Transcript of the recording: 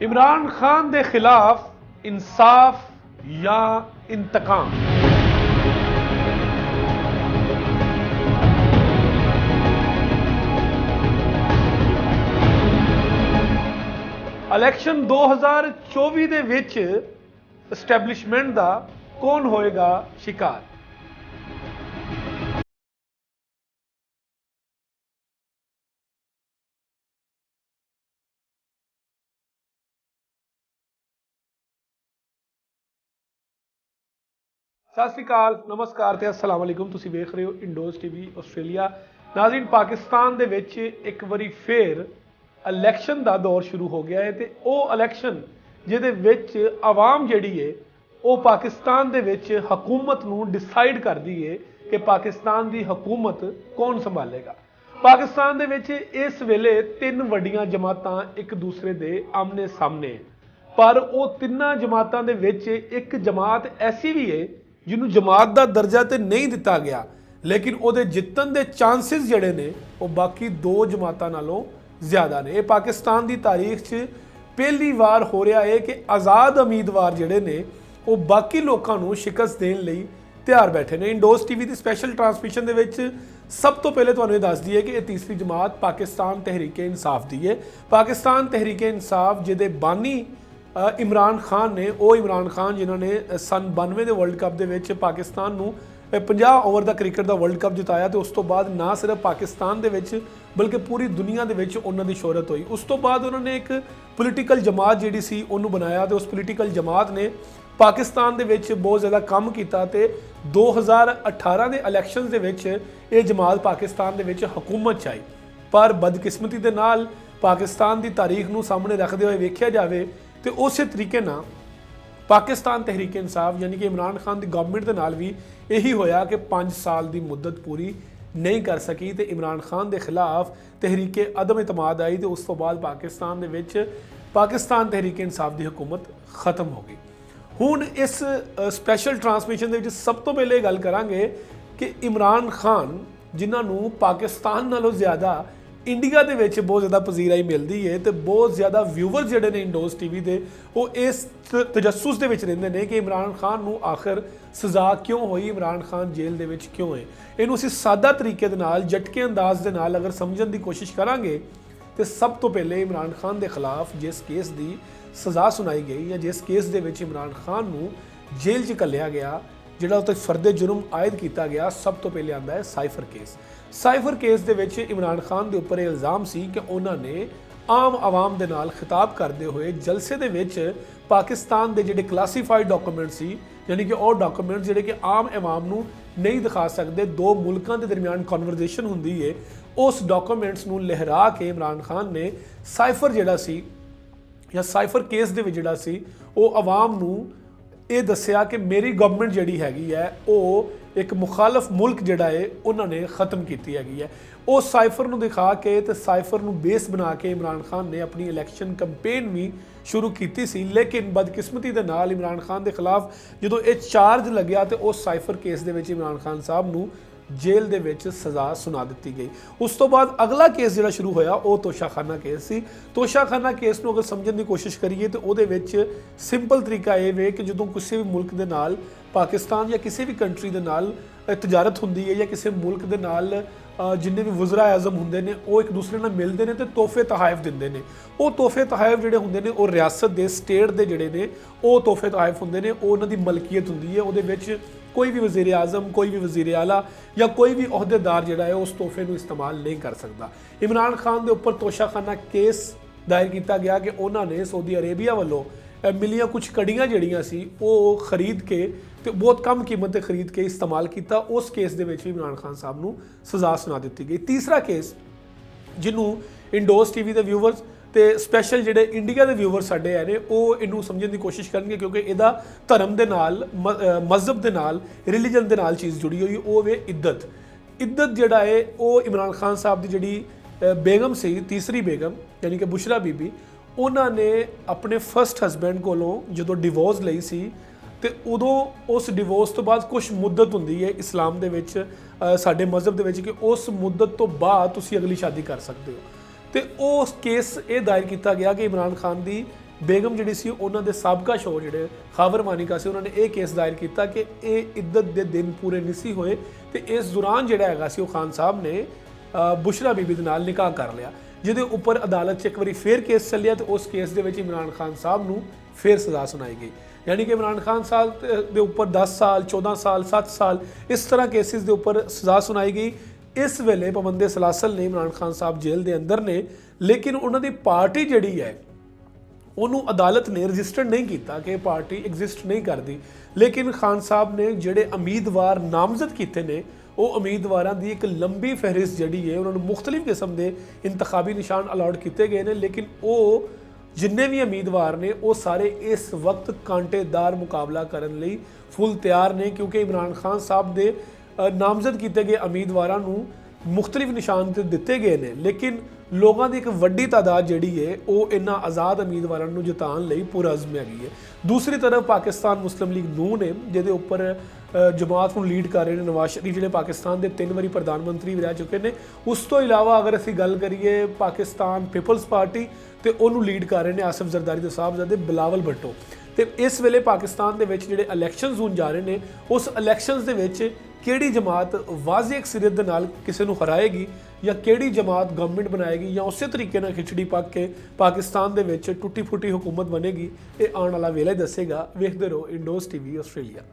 इमरान खान के खिलाफ इंसाफ या इंतकाम। इलैक्शन 2024 ਦੇ ਵਿੱਚ एस्टैबलिशमेंट ਦਾ कौन होएगा शिकार। सत श्री अकाल, नमस्कार ते अस्सलाम वालेकुम। तुसीं वेख रहे हो इंडोज टीवी आस्ट्रेलिया। नाज़रीन, पाकिस्तान दे विच एक बारी फिर इलैक्शन का दौर शुरू हो गया है ते वो इलैक्शन जिहदे विच आवाम जिहड़ी है वो पाकिस्तान दे विच हुकूमत नूं डिसाइड करदी है कि पाकिस्तान की हुकूमत कौन संभालेगा। पाकिस्तान दे विच इस वेले तीन वड्डियां जमातां एक दूसरे दे आमने सामने है, पर वो तिन्नां जमातां दे विच एक जमात ऐसी भी है जिन्होंने जमात का दर्जा तो नहीं दिता गया, लेकिन वो जितन के चांसिस जड़े ने वो बाकी दो जमातों नालों ज़्यादा ने। पाकिस्तान की तारीख च पहली बार हो रहा है कि आज़ाद उम्मीदवार जड़े ने वो बाकी लोगों को शिकस्त देने लई तैयार बैठे ने। इंडोज टीवी की स्पैशल ट्रांसमिशन के विच सब तो पहले तुहानूं दस दईए कि यह तीसरी जमात पाकिस्तान तहरीक इंसाफ दी है। पाकिस्तान तहरीक इंसाफ जिहदे बानी इमरान खान ने, वो इमरान खान जिन्होंने सन 92 के वर्ल्ड कप के पाकिस्तान नूं 50 ओवर का क्रिकेट का वर्ल्ड कप जिताया, तो उस तो बाद ना सिर्फ पाकिस्तान दे विच बल्कि पूरी दुनिया दे विच उन्हां दी शोहरत हुई। उस तो बाद उन्होंने एक पोलीटिकल जमात जिहड़ी सी उन्होंने बनाया, तो उस पोलीटिकल जमात ने पाकिस्तान दे विच बहुत ज़्यादा काम किया। तो 2018 के इलैक्शन दे विच ये जमात पाकिस्तान दे विच हुकूमत च आई, पर बदकिस्मती दे नाल पाकिस्तान की तारीख नूं सामने रखते हुए वेख्या जाए तो उस तरीके ना पाकिस्तान तहरीक इंसाफ यानी कि इमरान खान की गवर्नमेंट के नाल भी यही होया कि 5 साल की मुद्दत पूरी नहीं कर सकी तो इमरान खान के खिलाफ तहरीक अदम इतमाद आई। तो उस तो बाद पाकिस्तान दे विच पाकिस्तान तहरीक इंसाफ की हुकूमत खत्म हो गई। हुण इस स्पैशल ट्रांसमिशन के सब तो पहले गल करांगे कि इमरान खान जिन्होंने पाकिस्तान नालों ज़्यादा इंडिया के विच बहुत ज़्यादा पजीराई मिलती है, तो बहुत ज़्यादा व्यूवर जोड़े ने इंडोज टीवी के वो इस तजस्सुस दे विच रहिंदे ने कि इमरान खान नूं आखिर सज़ा क्यों हुई, इमरान खान जेल दे विच क्यों है। इनू असीं सादा तरीके दे नाल झटके अंदाज दे नाल अगर समझण की कोशिश करांगे तो सब तो पहले इमरान खान के खिलाफ जिस केस की सज़ा सुनाई गई या जिस केस के विच इमरान खान नूं जेल च घल्लिया गया, जिहड़ा उत्ते फर्दे जुर्म आयद किया गया, सब तो पहले आंदा है साइफर केस। साइफर केस दे विच इमरान खान के उपर इल्ज़ाम सी कि उन्होंने आम आवाम दे नाल खिताब करते हुए जलसे दे विच पाकिस्तान के जिहड़े क्लासीफाइड डॉक्यूमेंट सी, यानी कि वो डॉक्यूमेंट जिहड़े कि आम आवाम नूं नहीं दिखा सकते, दो मुल्कों के दरमियान कॉन्वरजेशन हुंदी है, उस डॉक्यूमेंट्स नूं लहरा के इमरान खान ने साइफर जिहड़ा सी या साइफर केस दे विच जिहड़ा सी वो आवाम नूं ये दसिया कि मेरी गवर्नमेंट जिहड़ी हैगी है वो एक मुखालफ मुल्क जिहड़ा है उन्होंने ख़त्म की हैगी है। वो साइफर नूं दिखा के तो साइफर नूं बेस बना के इमरान खान ने अपनी इलैक्शन कंपेन भी शुरू की सी, लेकिन बदकिस्मती दे नाल इमरान खान के खिलाफ जो ये चार्ज लग्या तो उस साइफर केस दे विच इमरान खान साहब नूं जेल दे विच सज़ा सुना दी गई। उस तो बाद अगला केस जिहड़ा शुरू होया वो तोशाखाना केस सी। तोशाखाना केस नूं अगर समझण की कोशिश करिए तो उहदे विच सिंपल तरीका ये वे कि जदों किसी भी मुल्क दे नाल पाकिस्तान या किसी भी कंट्री दे नाल तजारत हुंदी है या किसी मुल्क दे नाल जिन्ने भी वज़रा आज़म होंदे ने वो एक दूसरे नाल मिलते हैं तो तोहफे तहाइफ दिंदे ने। वो तोहफे तहाइफ जिहड़े होंदे ने वो रियासत दे स्टेट दे जिहड़े ने वो तोहफे तहाइफ होंदे ने, वो उन्हां दी मलकीयत हुंदी है। उहदे विच कोई भी वज़ीर आज़म, कोई भी वज़ीर आला या कोई भी अहदेदार जिहड़ा है उस तोहफे नूं इस्तेमाल नहीं कर सकता। इमरान खान के उपर तोशाखाना केस दायर किया गया कि उन्होंने सऊदी अरेबिया वालों मिलियां कुछ कड़ियाँ जिहड़ियां सी वो खरीद के तो बहुत कम कीमत पर खरीद के इस्तेमाल किया। उस केस के विच भी इमरान खान साहब नूं सज़ा सुना दी गई। तीसरा केस जिन्हों इंडोज टीवी के व्यूवर्स तो स्पैशल जिहड़े इंडिया के व्यूवर्स साडे है ने वो इनू समझण की कोशिश करेंगे, क्योंकि इहदा धर्म के नाल मजहब के नाल रिलीजन के नाल चीज़ जुड़ी हुई वो वे इद्दत। इद्दत जिहड़ा है वो इमरान खान साहब की जिहड़ी बेगम सी, तीसरी बेगम यानी कि बुशरा बीबी, उन्होंने अपने फर्स्ट हसबैंड कोलों जो डिवोर्स लई सी तो उदों उस डिवोर्स तो बाद कुछ मुद्दत हुंदी है इस्लाम दे विच साडे मजहब दे विच कि उस मुद्दत तो बाद तुसीं अगली शादी कर सकते हो। तो उस केस ये दायर किया गया कि इमरान खान की ਬੇਗਮ ਜਿਹੜੀ ਸੀ ਉਹਨਾਂ ਦੇ ਸਾਬਕਾ ਸ਼ੋਅ ਜਿਹੜੇ ਖਾਬਰ ਮਾਨਿਕਾ ਸੀ, ਉਹਨਾਂ ਨੇ ਇਹ ਕੇਸ ਦਾਇਰ ਕੀਤਾ ਕਿ ਇਹ ਇੱਦਤ ਦੇ ਦਿਨ ਪੂਰੇ ਨਹੀਂ ਸੀ ਹੋਏ ਤੇ ਇਸ ਦੌਰਾਨ ਜਿਹੜਾ ਹੈਗਾ ਸੀ ਉਹ ਖਾਨ ਸਾਹਿਬ ਨੇ ਬੁਸ਼ਰਾ ਬੀਬੀ ਦੇ ਨਾਲ ਨਿਕਾਹ ਕਰ ਲਿਆ, ਜਿਹਦੇ ਉੱਪਰ ਅਦਾਲਤ 'ਚ ਇੱਕ ਵਾਰੀ ਫੇਰ ਕੇਸ ਚੱਲਿਆ ਤੇ ਉਸ ਕੇਸ ਦੇ ਵਿੱਚ ਇਮਰਾਨ ਖਾਨ ਸਾਹਿਬ ਨੂੰ ਫੇਰ ਸਜ਼ਾ ਸੁਣਾਈ ਗਈ। यानी कि इमरान खान साहब के ऊपर 10 साल 14 साल 7 साल इस तरह केसिस के ऊपर सज़ा सुनाई गई। इस वेले पाबंदे सलासल ने इमरान खान साहब जेल के अंदर ने, लेकिन उन्होंने पार्टी जी है उन्होंने अदालत ने रजिस्टर्ड नहीं किया कि पार्टी एग्जिस्ट नहीं करती, लेकिन खान साहब ने जोड़े उम्मीदवार नामजद किए ने वो उम्मीदवारों की एक लंबी फहरिस्त जी है, उन्होंने मुख्तलिफ किस्म के इंतखाबी निशान अलाट किए गए हैं, लेकिन वो जिन्ने भी उम्मीदवार ने वो सारे इस वक्त कांटेदार मुकाबला करने लई फुल तैयार ने, क्योंकि इमरान खान साहब के नामजद किए गए उम्मीदवारों को मुख्तलिफ निशान तो दिते गए हैं, लेकिन लोगों की एक वड्डी तादाद जी है वो इन्होंने आज़ाद उम्मीदवारों को जिताने लई पुरअज़म हैगी है। दूसरी तरफ पाकिस्तान मुस्लिम लीग नून ने जिहदे उपर जमात को लीड कर रहे हैं नवाज शरीफ, जिहड़े पाकिस्तान के 3 बारी प्रधानमंत्री भी रह चुके हैं। उस तो इलावा अगर असीं गल करिए पाकिस्तान पीपल्स पार्टी तो उन्होंने लीड कर रहे हैं आसिफ जरदारी के साहबजादे बिलावल भुट्टो। तो इस वेले पाकिस्तान के जिहड़े इलैक्शनस होण जा रहे हैं उस इलैक्शनस दे विच किहड़ी जमात वाज़े अक्सरीत दे नाल किसी को हराएगी या किहड़ी जमात गवर्नमेंट बनाएगी या उस तरीके नाल खिचड़ी पक के पाकिस्तान दे विच टुटी फुटी हुकूमत बनेगी, ये आने वाला वेला ही दसेगा। वेखदे रहो इंडोज़ टीवी ऑस्ट्रेलिया।